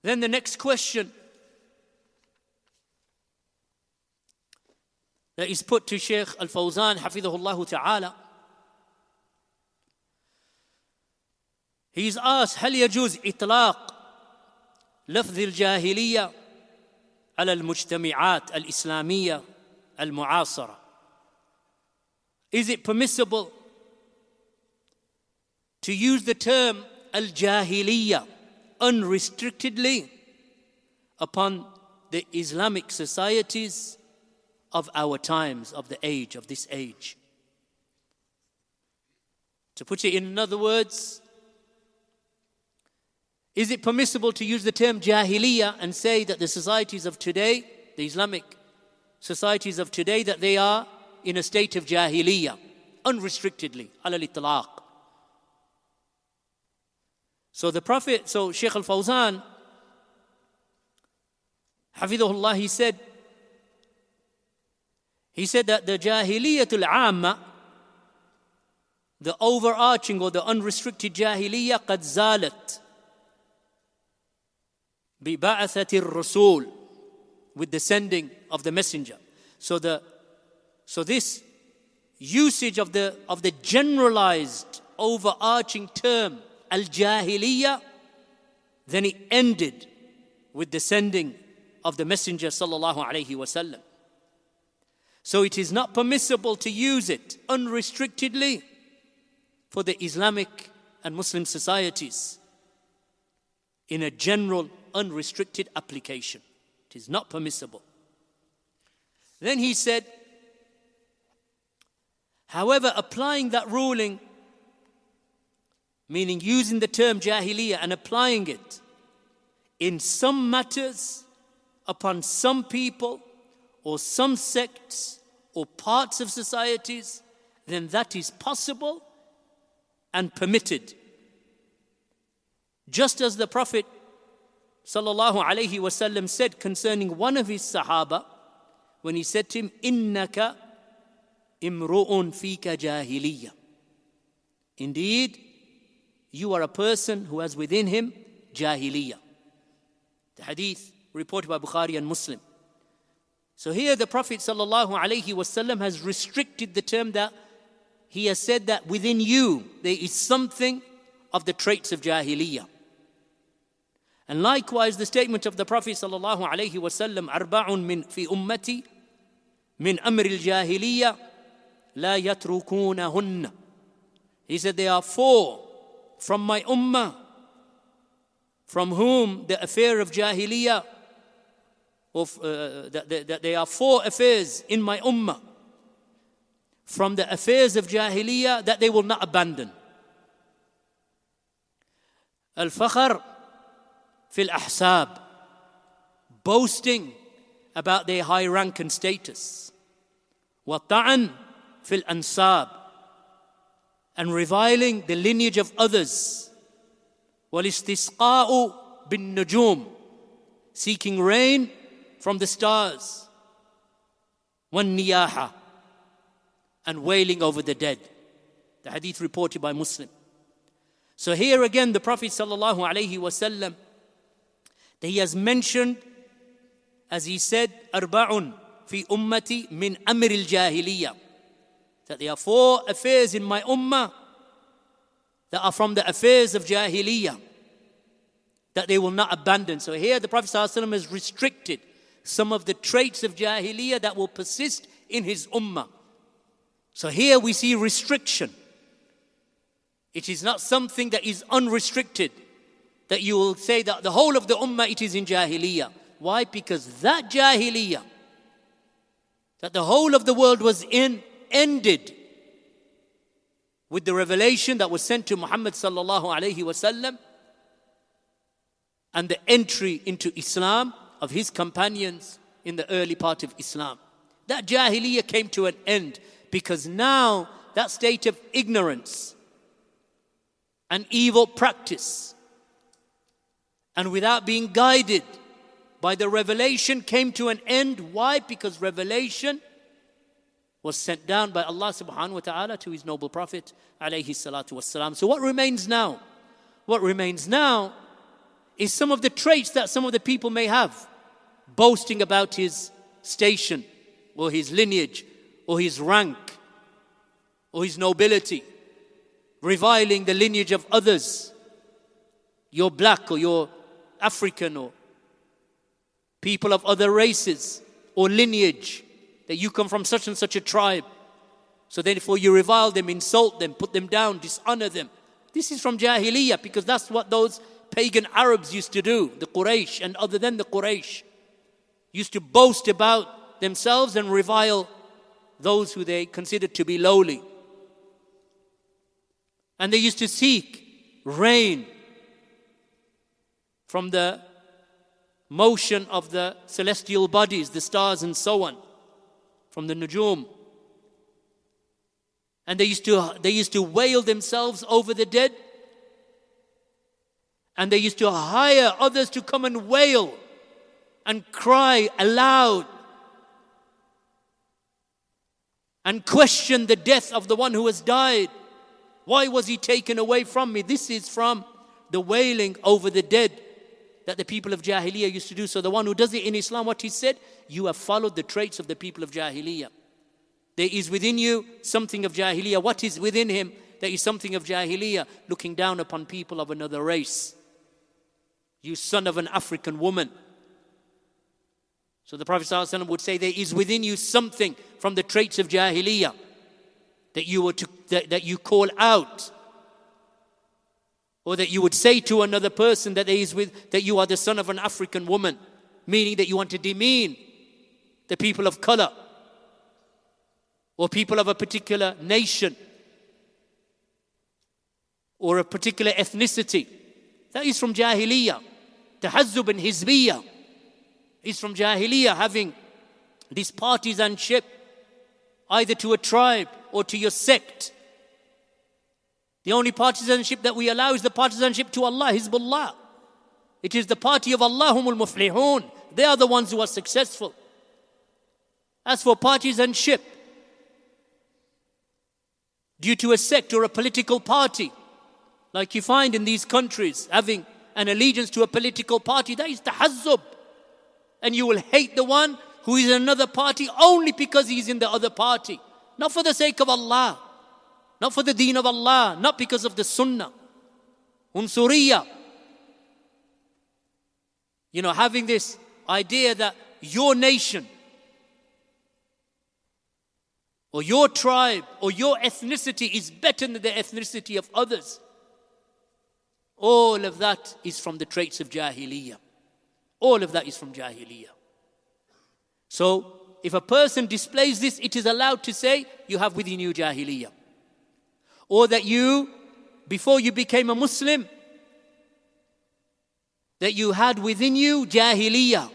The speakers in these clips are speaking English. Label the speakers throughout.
Speaker 1: Then the next question that is put to Shaykh al-Fawzan, حفظه الله تعالى. He's asked, هل يجوز إطلاق لفظ الجاهلية على المجتمعات الإسلامية المعاصرة? Is it permissible to use the term al-Jāhiliyyah unrestrictedly upon the Islamic societies of our times, of the age, of this age? To put it in other words, is it permissible to use the term Jāhiliyyah and say that the societies of today, the Islamic societies of today, that they are in a state of Jāhiliyyah, unrestrictedly, ala al-itlaq? So the Prophet, Shaykh al-Fawzan, Hafidhahullah, he said that the Jahiliyyatul Amma, the overarching or the unrestricted Jahiliyyah, قد زالت ببعثة الرسول, with the sending of the messenger. So this usage of the generalized overarching term al-Jahiliyyah, then it ended with the sending of the messenger sallallahu alaihi wasallam. So it is not permissible to use it unrestrictedly for the Islamic and Muslim societies in a general unrestricted application. It is not permissible. Then he said, however, applying that ruling, meaning using the term Jahiliyyah and applying it in some matters upon some people or some sects or parts of societies, then that is possible and permitted. Just as the Prophet sallallahu alaihi wasallam said concerning one of his Sahaba, when he said to him, "Innaka imru'un fika jahiliyyah." Indeed, you are a person who has within him Jahiliyyah. The hadith reported by Bukhari and Muslim. So here the Prophet sallallahu alaihi wasallam has restricted the term, that he has said that within you there is something of the traits of Jahiliyyah. And likewise the statement of the Prophet sallallahu alaihi wasallam, "Arba'un min fi ummati min amri al-Jahiliyyah la yatrukunahunna." He said there are 4 from my ummah from whom the affair of Jahiliyyah, that there are 4 affairs in my ummah from the affairs of Jahiliyyah that they will not abandon. Al-Fakhr fil ahsab, boasting about their high rank and status. Wa ta'an fil ansab, and reviling the lineage of others. Wal istisqa'u bin nujum, seeking rain from the stars. Wan niyaha, and wailing over the dead. The hadith reported by Muslim. So here again the Prophet sallallahu alaihi wasallam, that he has mentioned, as he said, "Arba'un fi ummati min amr al-Jahiliyyah," that there are 4 affairs in my ummah that are from the affairs of Jahiliyyah, that they will not abandon. So here the Prophet ﷺ has restricted some of the traits of Jahiliyyah that will persist in his ummah. So here we see restriction. It is not something that is unrestricted, that you will say that the whole of the ummah it is in Jahiliyyah. Why? Because that Jahiliyyah that the whole of the world was in ended with the revelation that was sent to Muhammad sallallahu alaihi wasallam and the entry into Islam of his companions in the early part of Islam. That Jahiliyyah came to an end because now that state of ignorance and evil practice, and without being guided by the revelation, came to an end. Why? Because revelation was sent down by Allah subhanahu wa ta'ala to his noble Prophet alayhi salatu wassalam. So what remains now? What remains now is some of the traits that some of the people may have, boasting about his station or his lineage or his rank or his nobility, reviling the lineage of others. You're black or you're African or people of other races or lineage, that you come from such and such a tribe. So therefore you revile them, insult them, put them down, dishonor them. This is from Jāhiliyyah, because that's what those pagan Arabs used to do, the Quraysh and other than the Quraysh. Used to boast about themselves and revile those who they considered to be lowly. And they used to seek rain from the motion of the celestial bodies, the stars and so on, from the nujum. And they used to wail themselves over the dead. And they used to hire others to come and wail and cry aloud and question the death of the one who has died. Why was he taken away from me? This is from the wailing over the dead that the people of Jāhiliyyah used to do. So the one who does it in Islam, what he said, you have followed the traits of the people of Jāhiliyyah. There is within you something of Jāhiliyyah. What is within him? There is something of Jāhiliyyah, looking down upon people of another race. You son of an African woman. So the Prophet ﷺ would say, there is within you something from the traits of Jāhiliyyah that you call out, or that you would say to another person that you are the son of an African woman, meaning that you want to demean the people of color or people of a particular nation or a particular ethnicity. That is from Jāhiliyyah. Tahazzub and Hizbiyyah is from Jāhiliyyah, having this partisanship either to a tribe or to your sect. The only partisanship that we allow is the partisanship to Allah, Hizbullah. It is the party of Allah, humul muflihun. They are the ones who are successful. As for partisanship due to a sect or a political party, like you find in these countries, having an allegiance to a political party, that is tahazzub. And you will hate the one who is in another party only because he is in the other party. Not for the sake of Allah, not for the deen of Allah, not because of the sunnah. Unsuriyah. Having this idea that your nation or your tribe or your ethnicity is better than the ethnicity of others. All of that is from the traits of Jāhiliyyah. All of that is from Jāhiliyyah. So, if a person displays this, it is allowed to say, you have within you Jāhiliyyah. Or that you, before you became a Muslim, that you had within you Jāhiliyyah.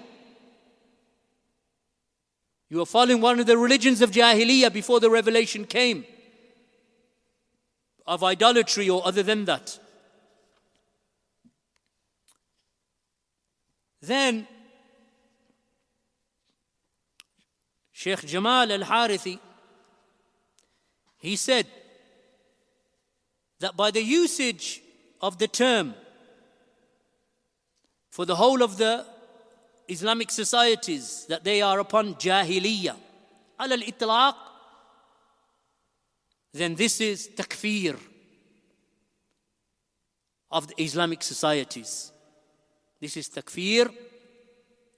Speaker 1: You were following one of the religions of Jāhiliyyah before the revelation came, of idolatry or other than that. Then, Sheikh Jamal al-Harithi, he said that by the usage of the term for the whole of the Islamic societies, that they are upon Jāhiliyyah, al-itlaq, then this is Takfīr of the Islamic societies. This is Takfīr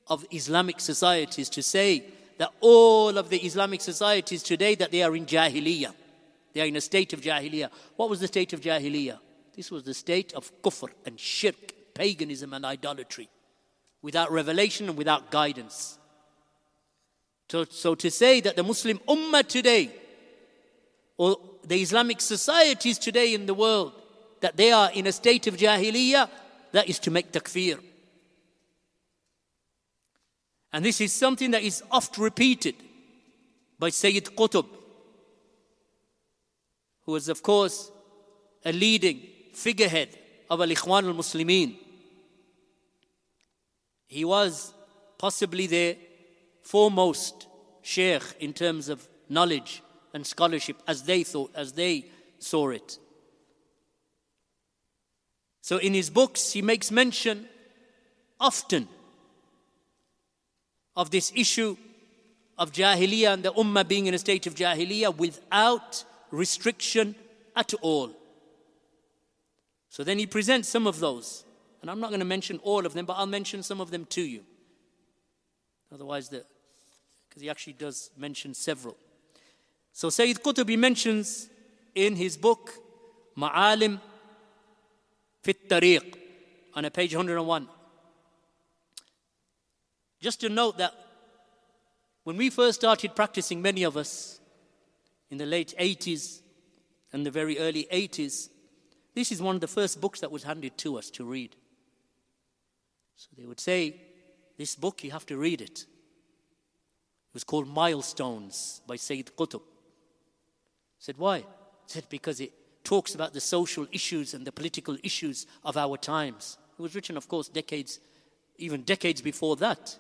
Speaker 1: of Islamic societies, to say that all of the Islamic societies today, that they are in Jāhiliyyah. They are in a state of Jāhiliyyah. What was the state of Jāhiliyyah? This was the state of kufr and shirk, paganism and idolatry, without revelation and without guidance. So to say that the Muslim Ummah today, or the Islamic societies today in the world, that they are in a state of Jāhiliyyah, that is to make takfir. And this is something that is oft repeated by Sayyid Qutb, who was, of course, a leading figurehead of al-Ikhwan al-Muslimin. He was possibly the foremost sheikh in terms of knowledge and scholarship, as they saw it. So in his books, he makes mention often of this issue of Jāhiliyyah and the Ummah being in a state of Jāhiliyyah without restriction at all. So then he presents some of those. And I'm not going to mention all of them, but I'll mention some of them to you. Otherwise, because he actually does mention several. So Sayyid Qutb, he mentions in his book, Ma'alim Fit Tariq, on page 101. Just to note that when we first started practicing, many of us, in the late 80s and the very early 80s, this is one of the first books that was handed to us to read. So they would say, this book, you have to read it. It was called Milestones by Sayyid Qutb. I said, why? I said, because it talks about the social issues and the political issues of our times. It was written, of course, even decades before that.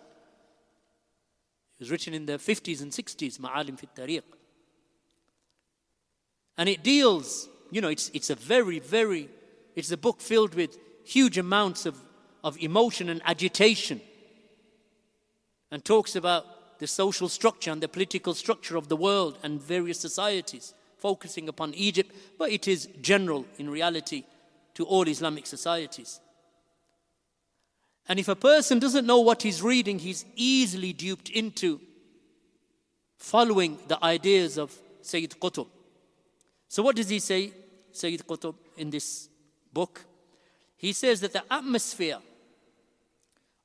Speaker 1: It was written in the 50s and 60s, Ma'alim Fit Tariq. And it deals, it's a book filled with huge amounts of emotion and agitation, and talks about the social structure and the political structure of the world and various societies, focusing upon Egypt, but it is general in reality to all Islamic societies. And if a person doesn't know what he's reading, he's easily duped into following the ideas of Sayyid Qutb. So what does he say, Sayyid Qutb, in this book? He says that the atmosphere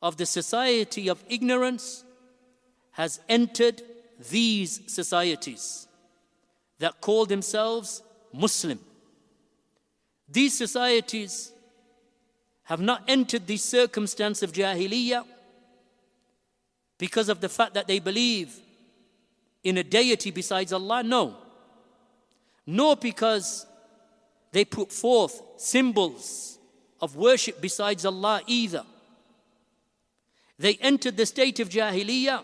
Speaker 1: of the society of ignorance has entered these societies that call themselves Muslim. These societies have not entered the circumstance of Jāhiliyyah because of the fact that they believe in a deity besides Allah, no. Nor because they put forth symbols of worship besides Allah either. They entered the state of Jāhiliyyah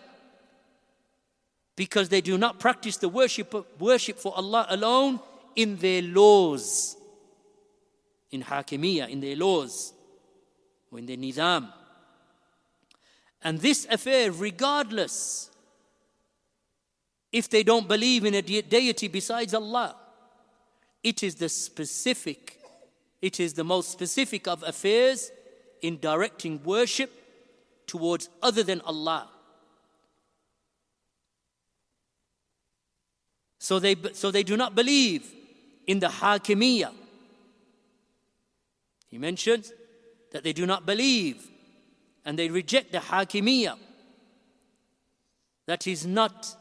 Speaker 1: because they do not practice the worship for Allah alone in their laws, in Hakimiyyah, in their laws, or in their nizam. And this affair, regardless if they don't believe in a deity besides Allah, it is the most specific of affairs in directing worship towards other than Allah. So they do not believe in the Hakimiyyah. He mentions that they do not believe and they reject the Hakimiyyah. That is not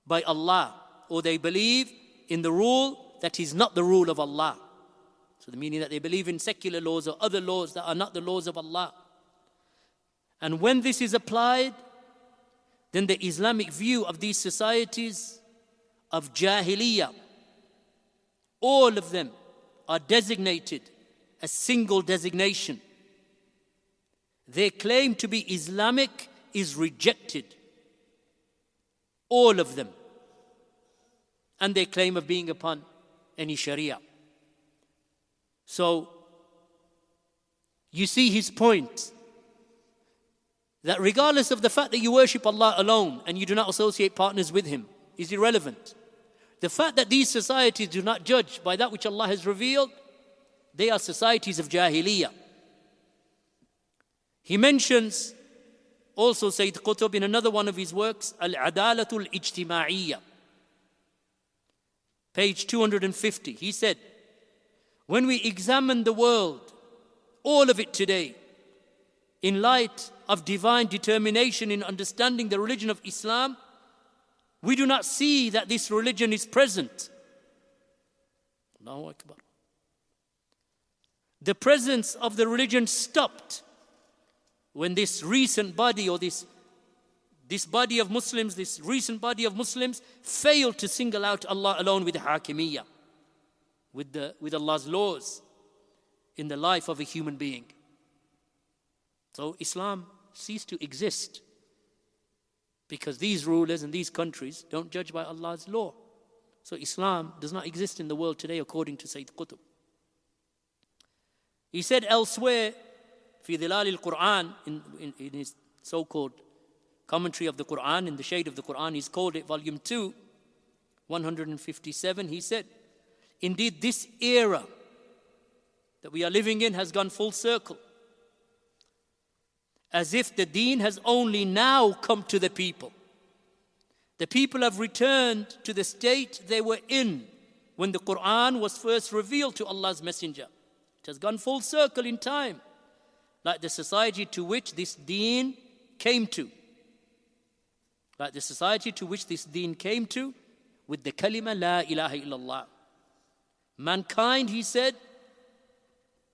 Speaker 1: by Allah. Or they believe in the rule that is not the rule of Allah. So the meaning that they believe in secular laws or other laws that are not the laws of Allah. And when this is applied, then the Islamic view of these societies of Jāhiliyyah, all of them are designated a single designation. Their claim to be Islamic is rejected. All of them. And their claim of being upon any Sharia. So, you see his point. That regardless of the fact that you worship Allah alone and you do not associate partners with Him is irrelevant. The fact that these societies do not judge by that which Allah has revealed, they are societies of Jāhiliyyah. He mentions also Sayyid Qutb in another one of his works, Al-Adalatul Ijtima'iyyah, page 250. He said, when we examine the world, all of it today, in light of divine determination in understanding the religion of Islam, we do not see that this religion is present. Allahu Akbar. The presence of the religion stopped when this recent body or this body of Muslims, this recent body of Muslims failed to single out Allah alone with the Hakimiyyah, with Allah's laws in the life of a human being. So Islam ceased to exist because these rulers and these countries don't judge by Allah's law. So Islam does not exist in the world today according to Sayyid Qutb. He said elsewhere في ظلال القرآن, in his so-called commentary of the Quran, in the shade of the Quran, he's called it volume 2, 157, he said, indeed this era that we are living in has gone full circle, as if the deen has only now come to the people. The people have returned to the state they were in when the Quran was first revealed to Allah's Messenger. It has gone full circle in time, like the society to which this deen came to. Like the society to which this deen came to with the kalima La ilaha illallah. Mankind, he said,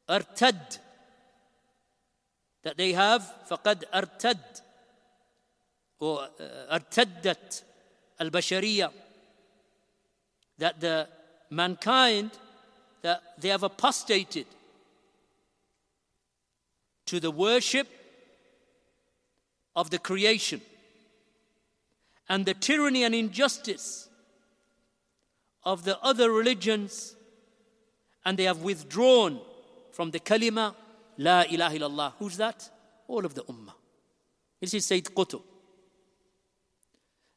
Speaker 1: artad, that they have faqad artad, or artaddat al-bashariyah, that the mankind, that they have apostated to the worship of the creation and the tyranny and injustice of the other religions, and they have withdrawn from the kalima La ilaha illallah. Who's that? All of the ummah. This is Sayyid Qutb.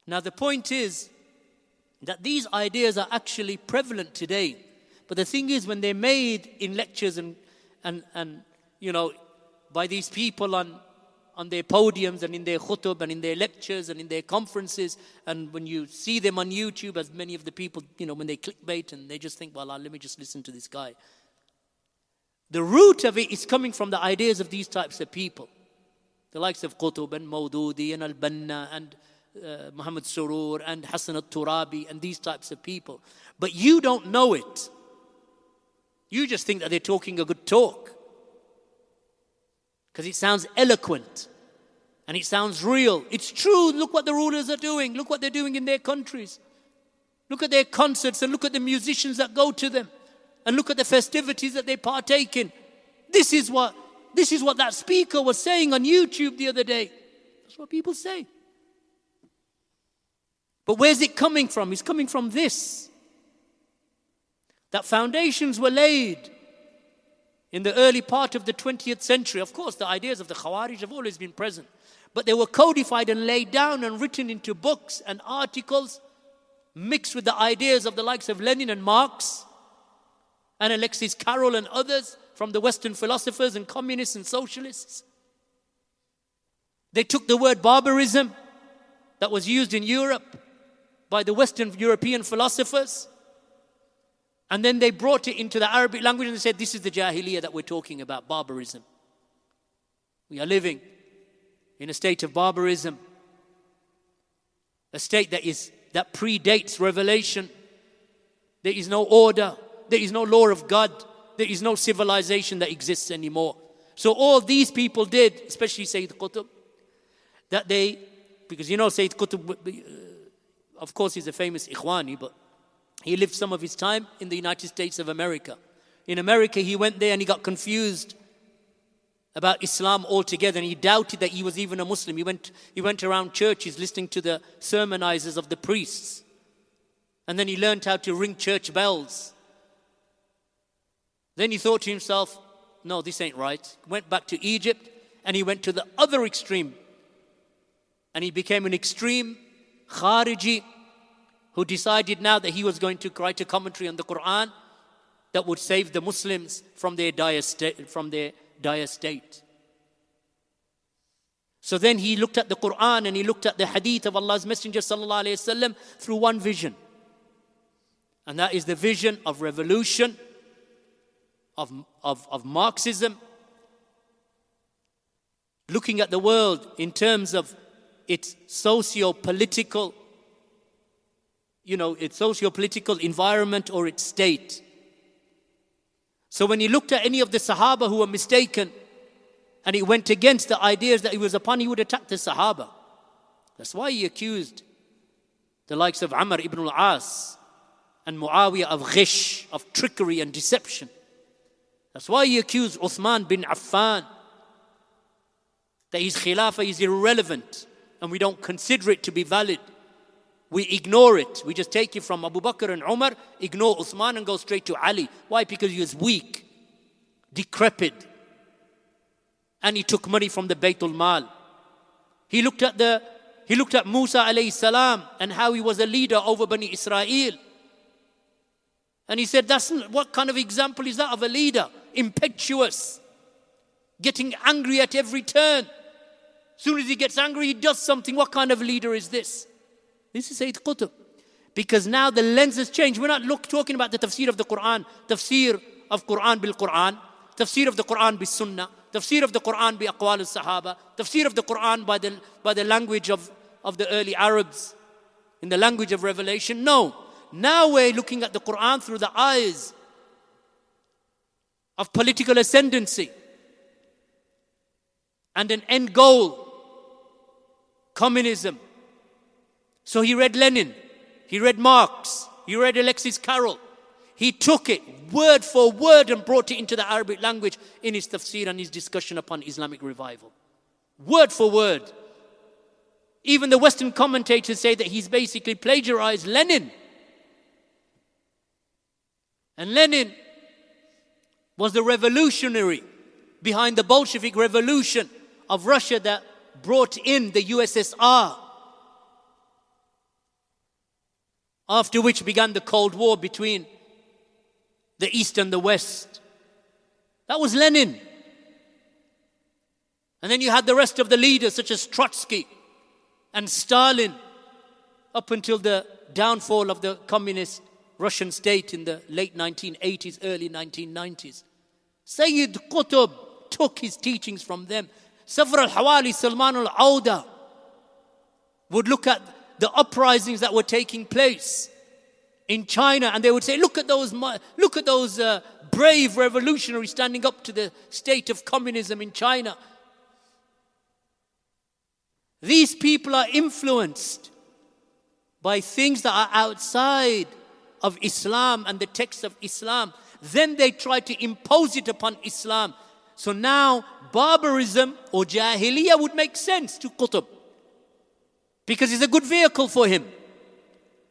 Speaker 1: Now the point is that these ideas are actually prevalent today. But the thing is, when they're made in lectures and you know, by these people on their podiums and in their khutub and in their lectures and in their conferences, and when you see them on YouTube, as many of the people, you know, when they clickbait and they just think, well, let me just listen to this guy. The root of it is coming from the ideas of these types of people. The likes of Qutb and Mawdudi and Al-Banna and Muhammad Sarūr and Hassan al-Turabi and these types of people. But you don't know it. You just think that they're talking a good talk, because it sounds eloquent and it sounds real. It's true. Look what the rulers are doing. Look what they're doing in their countries. Look at their concerts and look at the musicians that go to them, and look at the festivities that they partake in. This is what that speaker was saying on YouTube the other day. That's what people say. But where's it coming from? It's coming from this. That foundations were laid in the early part of the 20th century. Of course, the ideas of the Khawarij have always been present, but they were codified and laid down and written into books and articles, mixed with the ideas of the likes of Lenin and Marx and Alexis Carrel and others from the Western philosophers and communists and socialists. They took the word barbarism that was used in Europe by the Western European philosophers, and then they brought it into the Arabic language and they said, this is the Jāhiliyyah that we're talking about, barbarism. We are living in a state of barbarism, a state that predates revelation. There is no order, there is no law of God, there is no civilization that exists anymore. So all these people did, especially Sayyid Qutb, that because you know Sayyid Qutb, of course he's a famous Ikhwani, but he lived some of his time in the United States of America. In America, he went there and he got confused about Islam altogether, and he doubted that he was even a Muslim. He went around churches listening to the sermonizers of the priests. And then he learned how to ring church bells. Then he thought to himself, no, this ain't right. Went back to Egypt and he went to the other extreme. And he became an extreme Khariji who decided now that he was going to write a commentary on the Quran that would save the Muslims from their dire state. So then he looked at the Quran and he looked at the hadith of Allah's Messenger sallallahu alaihi wasallam through one vision. And that is the vision of revolution, of Marxism, looking at the world in terms of its socio-political environment or its state. So when he looked at any of the Sahaba who were mistaken and he went against the ideas that he was upon, he would attack the Sahaba. That's why he accused the likes of Amr ibn al-As and Muawiyah of ghish, of trickery and deception. That's why he accused Uthman bin Affan that his khilafah is irrelevant and we don't consider it to be valid. We ignore it. We just take it from Abu Bakr and Umar, ignore Uthman and go straight to Ali. Why? Because he was weak, decrepit. and he took money from the Baytul Mal. He looked at Musa alayhi salam and how he was a leader over Bani Israel. And he said, what kind of example is that of a leader? Impetuous, getting angry at every turn. As soon as he gets angry, he does something. What kind of leader is this? This is Sayyid Qutb. Because now the lens has changed. We're not talking about the tafsir of the Quran, tafsir of Quran bil Quran, tafsir of the Quran bil Sunnah, tafsir of the Quran bi aqwal al-Sahaba, tafsir of the Quran by the language of the early Arabs, in the language of revelation. No. Now we're looking at the Quran through the eyes of political ascendancy and an end goal, communism. So he read Lenin, he read Marx, he read Alexis Carrel. He took it word for word and brought it into the Arabic language in his tafsir and his discussion upon Islamic revival. Word for word. Even the Western commentators say that he's basically plagiarized Lenin. And Lenin was the revolutionary behind the Bolshevik revolution of Russia that brought in the USSR. After which began the Cold War between the East and the West. That was Lenin. And then you had the rest of the leaders such as Trotsky and Stalin up until the downfall of the communist Russian state in the late 1980s, early 1990s. Sayyid Qutb took his teachings from them. Safar al-Hawali, Salman al-Auda would look at the uprisings that were taking place in China and they would say, look at those brave revolutionaries standing up to the state of communism in China. These people are influenced by things that are outside of Islam and the text of Islam. Then they try to impose it upon Islam. So now barbarism or Jāhiliyyah would make sense to Qutb because it's a good vehicle for him.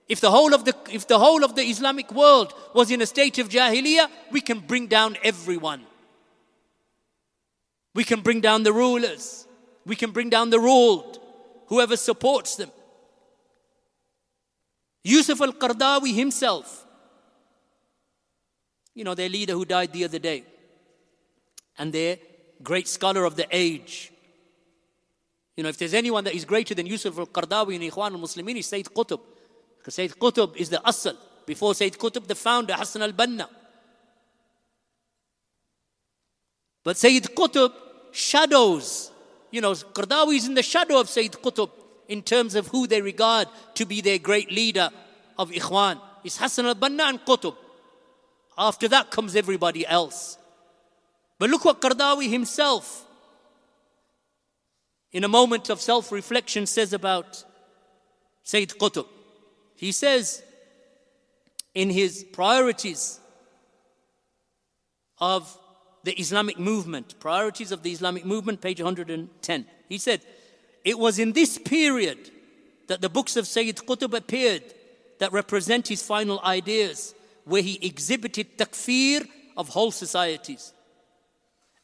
Speaker 1: If the whole of the Islamic world was in a state of Jāhiliyyah, we can bring down everyone. We can bring down the rulers. We can bring down the ruled, whoever supports them. Yūsuf al-Qarāḍāwī himself, their leader who died the other day, and their great scholar of the age. If there's anyone that is greater than Yūsuf al-Qarāḍāwī in Ikhwan al-Muslimin, is Sayyid Qutb. Because Sayyid Qutb is the asl. Before Sayyid Qutb, the founder, Hassan al-Banna. But Sayyid Qutb shadows, Qarāḍāwī is in the shadow of Sayyid Qutb in terms of who they regard to be their great leader of Ikhwan. It's Hassan al-Banna and Qutb. After that comes everybody else. But look what Qarāḍāwī himself, in a moment of self-reflection, says about Sayyid Qutb. He says in his priorities of the Islamic movement, priorities of the Islamic movement, page 110. He said, it was in this period that the books of Sayyid Qutb appeared that represent his final ideas, where he exhibited takfīr of whole societies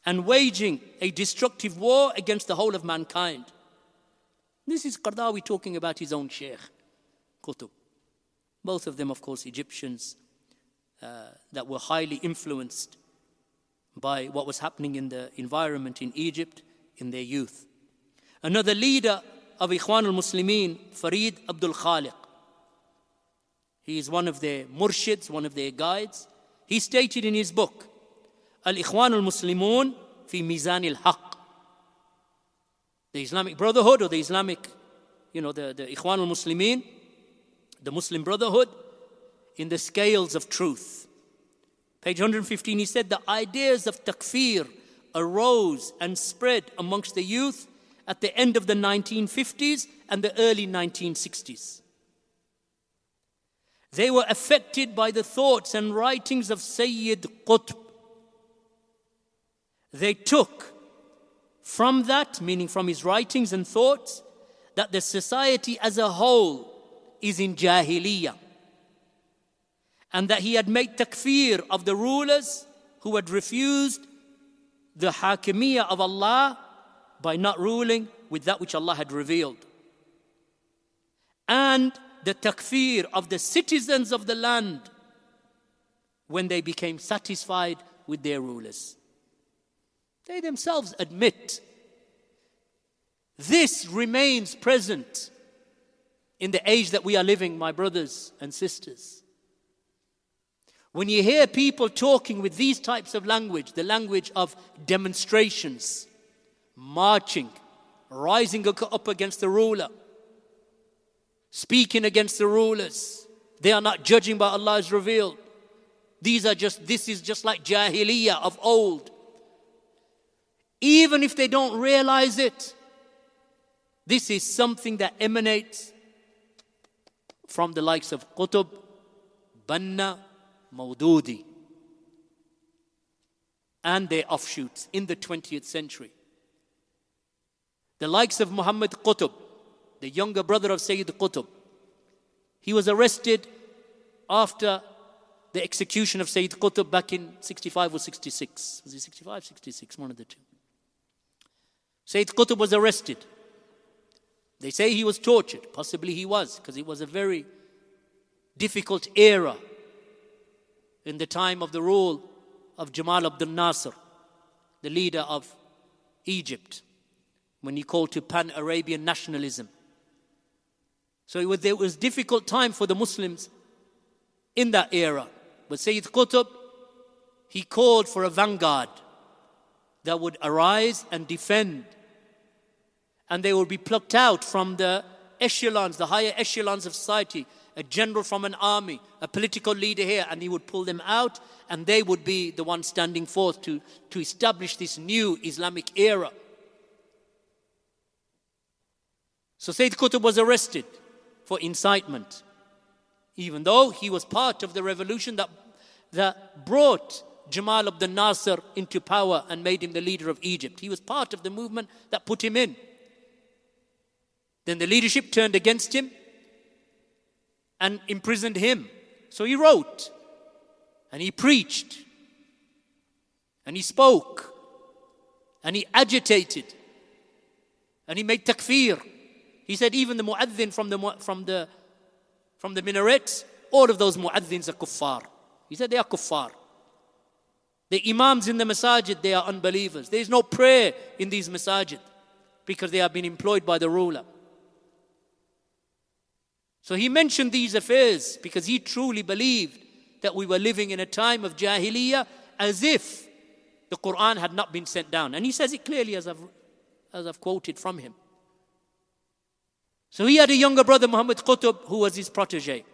Speaker 1: and waging a destructive war against the whole of mankind. This is Qarāḍāwī talking about his own Shaykh, Qutb. Both of them, of course, Egyptians that were highly influenced by what was happening in the environment in Egypt in their youth. Another leader of Ikhwan al-Muslimin, Farīd Abdul-Khāliq. He is one of their murshids, one of their guides. He stated in his book, Al-Ikhwan al-Muslimun fi Mizan al-Haq. The Islamic Brotherhood or the Islamic, the Ikhwan al-Muslimin, the Muslim Brotherhood, in the scales of truth. Page 115, he said, the ideas of takfīr arose and spread amongst the youth at the end of the 1950s and the early 1960s. They were affected by the thoughts and writings of Sayyid Qutb. They took from that, meaning from his writings and thoughts, that the society as a whole is in Jāhiliyyah, and that he had made takfīr of the rulers who had refused the hakimiyyah of Allah by not ruling with that which Allah had revealed. And the takfīr of the citizens of the land when they became satisfied with their rulers. They themselves admit this remains present in the age that we are living, my brothers and sisters. When you hear people talking with these types of language, the language of demonstrations, marching, rising up against the ruler, speaking against the rulers, they are not judging by Allah's revealed. This is just like Jāhiliyyah of old. Even if they don't realize it, this is something that emanates from the likes of Qutb, Banna, Mawdudi, and their offshoots in the 20th century. The likes of Muhammad Qutb, the younger brother of Sayyid Qutb, he was arrested after the execution of Sayyid Qutb back in 65 or 66. Was he 65, 66? One of the two. Sayyid Qutb was arrested. They say he was tortured. Possibly he was, because it was a very difficult era in the time of the rule of Jamal Abdel Nasser, the leader of Egypt, when he called to pan-Arabian nationalism. So it was a difficult time for the Muslims in that era. But Sayyid Qutb, he called for a vanguard that would arise and defend. And they would be plucked out from the echelons, the higher echelons of society, a general from an army, a political leader here, and he would pull them out, and they would be the ones standing forth to establish this new Islamic era. So Sayyid Qutb was arrested for incitement, even though he was part of the revolution that brought Jamal Abdel Nasser into power and made him the leader of Egypt. He was part of the movement that put him in. Then the leadership turned against him and imprisoned him. So he wrote, and he preached, and he spoke, and he agitated, and he made takfīr. He said even the mu'adhin from the minarets, all of those mu'adhins are kuffar. He said they are kuffar. The imams in the masajid, they are unbelievers. There is no prayer in these masajid because they have been employed by the ruler. So he mentioned these affairs because he truly believed that we were living in a time of Jāhiliyyah as if the Quran had not been sent down. And he says it clearly as I've quoted from him. So he had a younger brother, Muhammad Qutb, who was his protege.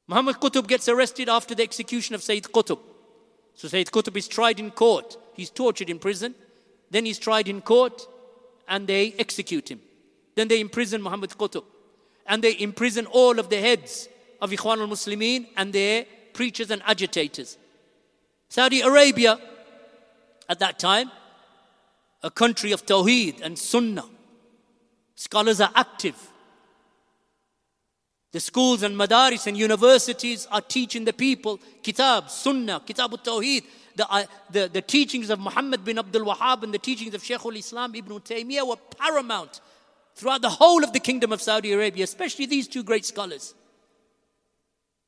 Speaker 1: Muhammad Qutb gets arrested after the execution of Sayyid Qutb. So Sayyid Qutb is tried in court. He's tortured in prison. Then he's tried in court and they execute him. Then they imprison Muhammad Qutb. And they imprison all of the heads of Ikhwan al-Muslimin and their preachers and agitators. Saudi Arabia, at that time, a country of Tawheed and Sunnah. Scholars are active. The schools and madaris and universities are teaching the people Kitab, Sunnah, Kitab al-Tawheed, the teachings of Muhammad bin Abdul-Wāhid and the teachings of Shaykh al-Islam Ibn Taymiyyah were paramount throughout the whole of the kingdom of Saudi Arabia, especially these two great scholars.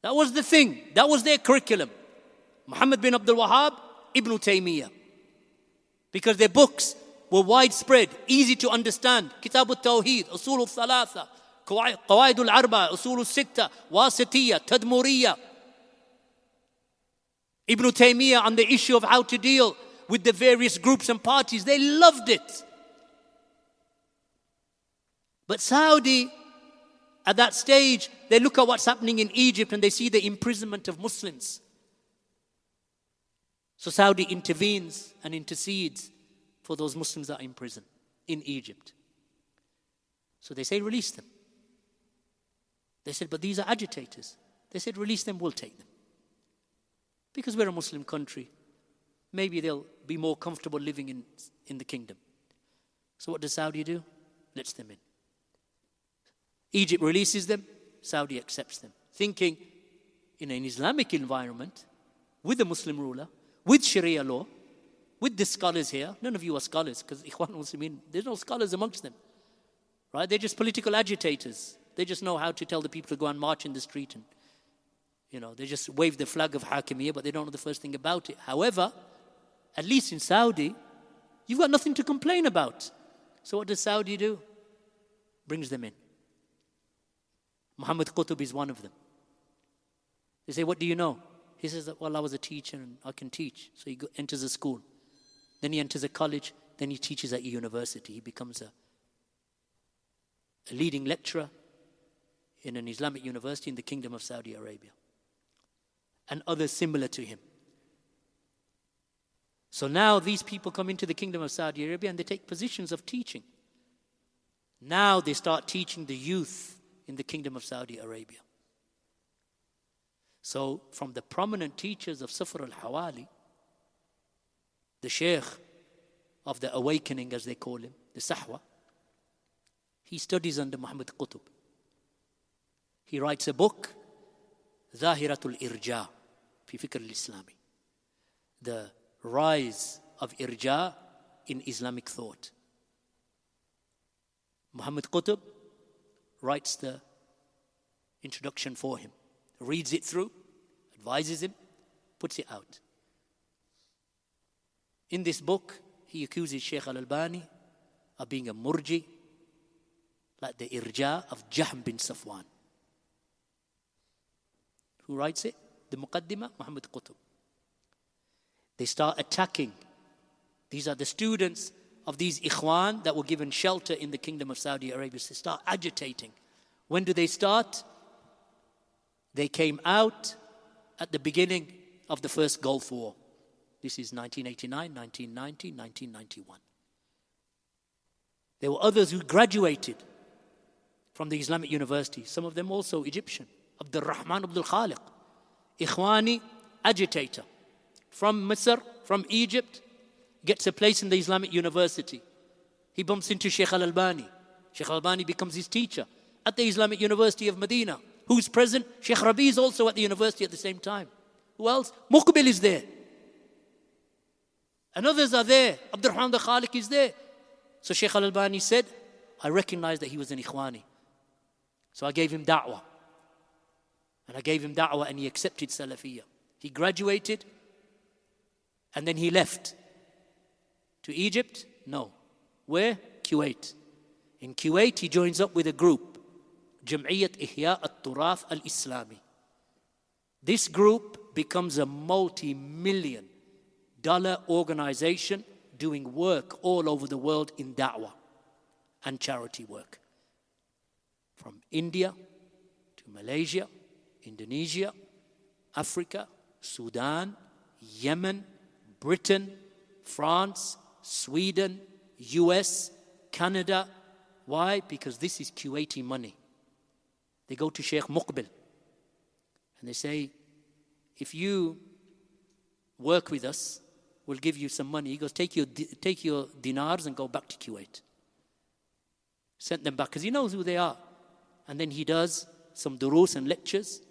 Speaker 1: That was the thing. That was their curriculum. Muhammad bin Abdul-Wāhid, Ibn Taymiyyah. Because their books were widespread, easy to understand. Kitab al-Tawheed, Usul al-Thalatha, Qawaid al-Arba, Usul al-Sitta, Wasitiyya, Tadmuriyya. Ibn Taymiyyah on the issue of how to deal with the various groups and parties. They loved it. But Saudi, at that stage, they look at what's happening in Egypt and they see the imprisonment of Muslims. So Saudi intervenes and intercedes for those Muslims that are in prison in Egypt. So they say, release them. They said, but these are agitators. They said, release them, we'll take them. Because we're a Muslim country, maybe they'll be more comfortable living in the kingdom. So what does Saudi do? Lets them in. Egypt releases them, Saudi accepts them, thinking in an Islamic environment, with a Muslim ruler, with Sharia law, with the scholars here. None of you are scholars, because Ikhwan Muslimin, there's no scholars amongst them. Right? They're just political agitators. They just know how to tell the people to go and march in the street. And, they just wave the flag of Hakimiyyah, but they don't know the first thing about it. However, at least in Saudi, you've got nothing to complain about. So what does Saudi do? Brings them in. Muhammad Qutb is one of them. They say, what do you know? He says, well, I was a teacher and I can teach. So he enters a school. Then he enters a college. Then he teaches at a university. He becomes a leading lecturer in an Islamic university in the Kingdom of Saudi Arabia. And others similar to him. So now these people come into the Kingdom of Saudi Arabia and they take positions of teaching. Now they start teaching the youth in the Kingdom of Saudi Arabia. So from the prominent teachers of Safar al-Hawali, the Sheikh of the awakening, as they call him, the Sahwa, he studies under Muhammad Qutb. He writes a book, Zahiratul Irja, fi Fikr al-Islami, the rise of Irja in Islamic thought. Muhammad Qutb writes the introduction for him, reads it through, advises him, puts it out. In this book, he accuses Shaykh al-Albani of being a murji, like the irja of Jahm bin Safwan. Who writes it? The Muqaddimah, Muhammad Qutb. They start attacking. These are the students of these ikhwan that were given shelter in the Kingdom of Saudi Arabia. They start agitating. When do they start? They came out at the beginning of the first Gulf War. This is 1989, 1990, 1991. There were others who graduated from the Islamic University, some of them also Egyptian. Farīd Abdul-Khāliq, Ikhwani agitator. From Misr, from Egypt, gets a place in the Islamic University. He bumps into Shaykh al-Albani. Shaykh al-Albani becomes his teacher at the Islamic University of Medina. Who's present? Shaykh Rabi is also at the university at the same time. Who else? Muqbil is there. And others are there. Abdul-Khāliq is there. So Shaykh al-Albani said, I recognized that he was an Ikhwani. So I gave him da'wah. And I gave him da'wah and he accepted Salafiyah. He graduated and then he left. To Egypt? No. Where? Kuwait. In Kuwait, he joins up with a group, Jam'iyyat Ihya al-Turath al-Islami. This group becomes a multi-million dollar organization doing work all over the world in da'wah and charity work. From India to Malaysia, Indonesia, Africa, Sudan, Yemen, Britain, France, Sweden, US, Canada. Why? Because this is Kuwaiti money. They go to Sheikh Muqbil and they say, if you work with us, we'll give you some money. He goes, take your dinars and go back to Kuwait. Sent them back because he knows who they are. And then he does some durus and lectures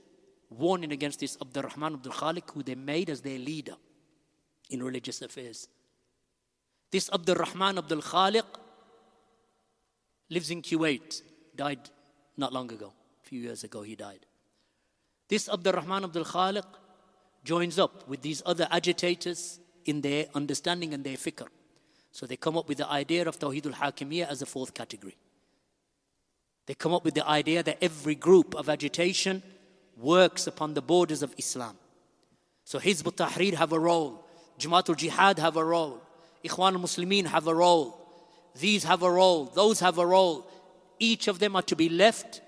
Speaker 1: warning against this Abdul-Khāliq, who they made as their leader in religious affairs. This Abdul-Khāliq lives in Kuwait, died not long ago, a few years ago he died. This Abdul-Khāliq joins up with these other agitators in their understanding and their fikr. So they come up with the idea of Tawheedul Hakimiyyah as a fourth category. They come up with the idea that every group of agitation works upon the borders of Islam. So Hizb al-Tahrir have a role, Jamaatul Jihad have a role, Ikhwan al-Muslimin have a role, these have a role, those have a role. Each of them are to be left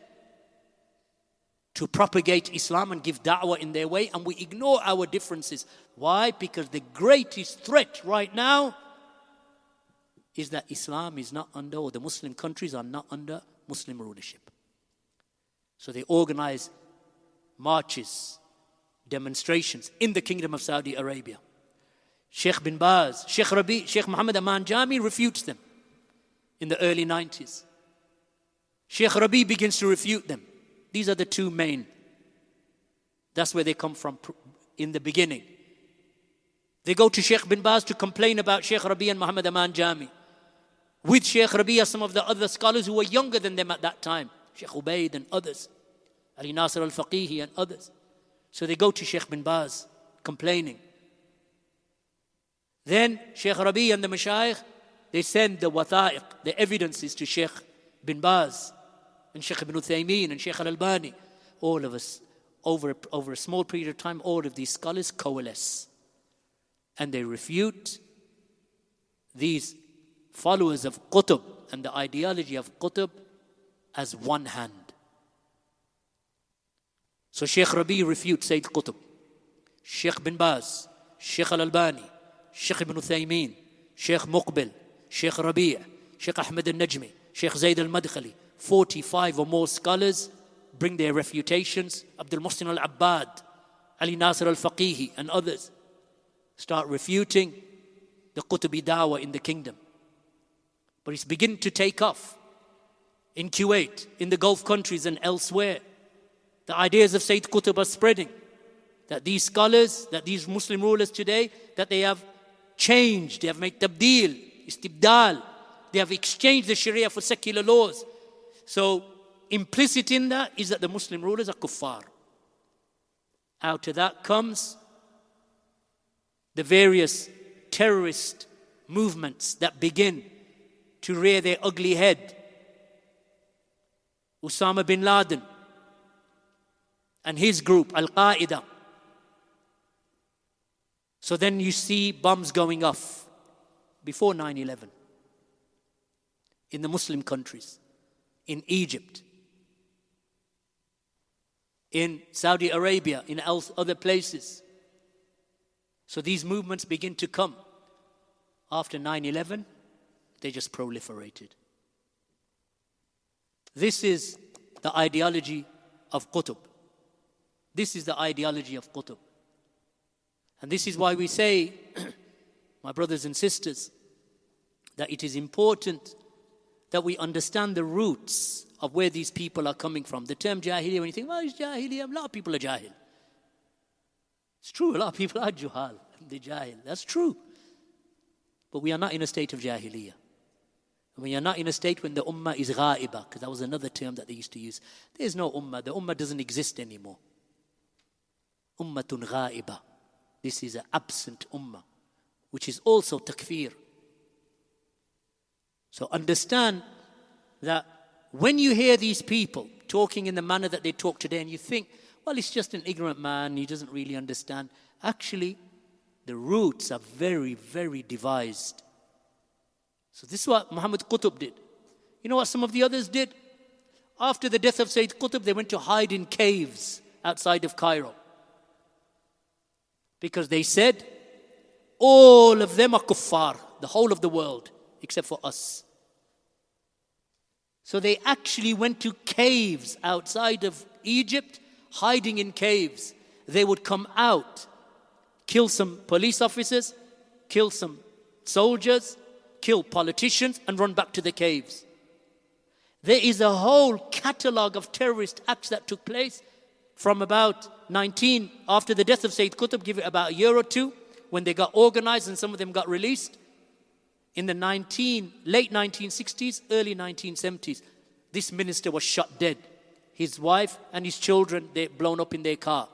Speaker 1: to propagate Islam and give da'wah in their way, and we ignore our differences. Why? Because the greatest threat right now is that Islam is not under, or the Muslim countries are not under Muslim rulership. So they organize marches, demonstrations in the Kingdom of Saudi Arabia. Sheikh bin Baz, Sheikh Rabi, Sheikh Muhammad Aman Jami refutes them in the early 90s. Sheikh Rabi begins to refute them. These are the two main. That's where they come from in the beginning. They go to Sheikh bin Baz to complain about Sheikh Rabi and Muhammad Aman Jami. With Sheikh Rabi are some of the other scholars who were younger than them at that time. Sheikh Ubaid and others. Ali Nasir al-Faqihi and others. So they go to Sheikh bin Baz complaining. Then Sheikh Rabi and the Mashayikh, they send the watha'iq, the evidences to Sheikh bin Baz and Sheikh ibn Uthaymeen and Sheikh al-Albani. All of us, over a small period of time, all of these scholars coalesce. And they refute these followers of Qutb and the ideology of Qutb as one hand. So Sheikh Rabi refutes Sayyid Qutb, Sheikh bin Baz, Sheikh al-Albani, Sheikh ibn Uthaymeen, Sheikh Muqbil, Sheikh Rabi', Sheikh Ahmed al-Najmi, Sheikh Zayd al-Madkhali. 45 or more scholars bring their refutations. Abdul Muhsin al-Abbad, Ali Nasir al-Faqihi and others start refuting the Qutbi dawah in the kingdom. But it's beginning to take off in Kuwait, in the Gulf countries and elsewhere. The ideas of Sayyid Qutb are spreading. That these scholars, that these Muslim rulers today, that they have changed, they have made tabdeel, istibdal. They have exchanged the Sharia for secular laws. So implicit in that is that the Muslim rulers are kuffar. Out of that comes the various terrorist movements that begin to rear their ugly head. Osama bin Laden and his group, Al-Qaeda. So then you see bombs going off before 9/11 in the Muslim countries, in Egypt, in Saudi Arabia, in other places. So these movements begin to come. After 9/11, they just proliferated. This is the ideology of Qutb. This is the ideology of Qutb. And this is why we say, my brothers and sisters, that it is important that we understand the roots of where these people are coming from. The term Jāhiliyyah, when you think, well, it's Jāhiliyyah, a lot of people are Jahil. It's true, a lot of people are Juhal, they're Jahil. That's true. But we are not in a state of Jāhiliyyah. And we are not in a state when the ummah is ghaiba, because that was another term that they used to use. There's no ummah. The ummah doesn't exist anymore. Ummatun ghaiba. This is an absent ummah, which is also takfīr. So understand that when you hear these people talking in the manner that they talk today, and you think, well, he's just an ignorant man, he doesn't really understand. Actually, the roots are very, very devised. So this is what Muhammad Qutb did. You know what some of the others did? After the death of Sayyid Qutb, they went to hide in caves outside of Cairo. Because they said, all of them are kuffar, the whole of the world, except for us. So they actually went to caves outside of Egypt, hiding in caves. They would come out, kill some police officers, kill some soldiers, kill politicians, and run back to the caves. There is a whole catalogue of terrorist acts that took place from about after the death of Sayyid Qutb, give it about a year or two, when they got organized and some of them got released. In the late 1960s, early 1970s, this minister was shot dead. His wife and his children, they're blown up in their car.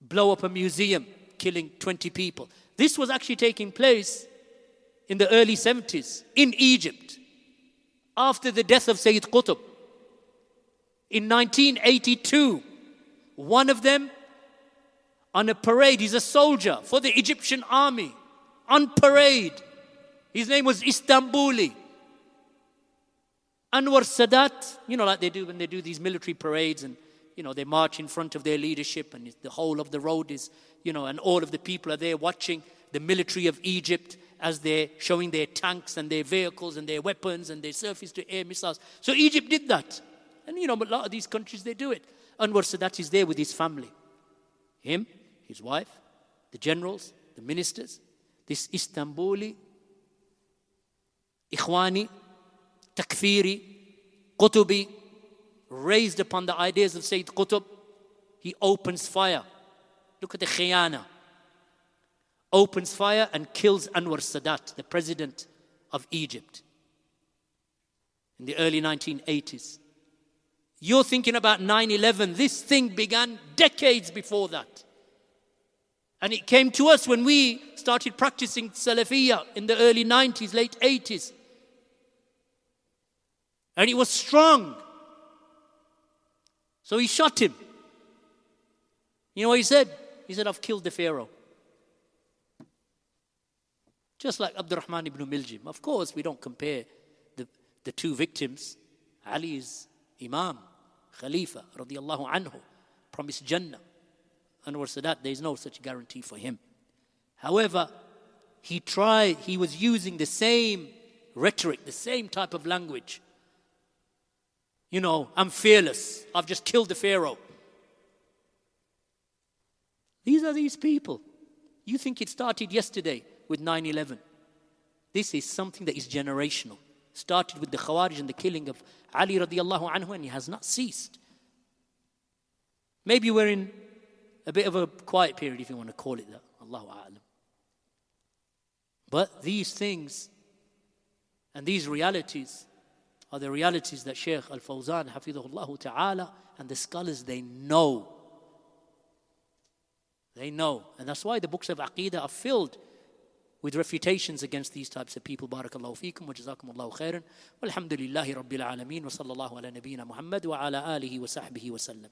Speaker 1: Blow up a museum, killing 20 people. This was actually taking place in the early 70s in Egypt, after the death of Sayyid Qutb. In 1982, one of them on a parade, he's a soldier for the Egyptian army, on parade. His name was Istanbuli. Anwar Sadat, like they do when they do these military parades, and they march in front of their leadership, and the whole of the road is, and all of the people are there watching the military of Egypt as they're showing their tanks and their vehicles and their weapons and their surface-to-air missiles. So Egypt did that. And a lot of these countries, they do it. Anwar Sadat is there with his family. Him, his wife, the generals, the ministers. This Istanbuli, Ikhwani, Takfīri, Qutbi, raised upon the ideas of Sayyid Qutb, he opens fire. Look at the khiyana. opens fire and kills Anwar Sadat, the president of Egypt, in the early 1980s. You're thinking about 9/11. This thing began decades before that. And it came to us when we started practicing Salafiyah in the early 90s, late 80s. And it was strong. So he shot him. You know what he said? He said, I've killed the Pharaoh. Just like Abdurrahman ibn Miljam. Of course, we don't compare the two victims. Ali is Imam, Khalifa, radiallahu anhu, promised Jannah. Anwar Sadat, there is no such guarantee for him. However, he was using the same rhetoric, the same type of language. You know, I'm fearless. I've just killed the Pharaoh. These are these people. You think it started yesterday with 9/11. This is something that is generational. Started with the Khawarij and the killing of Ali radiallahu anhu, and it has not ceased. Maybe we're in a bit of a quiet period, if you want to call it that. Allahu a'lam. But these things and these realities are the realities that Shaykh al-Fawzan, حفظه ta'ala, and the scholars, they know. They know. And that's why the books of Aqeedah are filled with refutations against these types of people. Barakallahu feekum wa jazakumullahu khairan. Walhamdulillahi rabbil alameen wa sallallahu ala nabiyyina Muhammad wa ala alihi wa sahbihi wa sallam.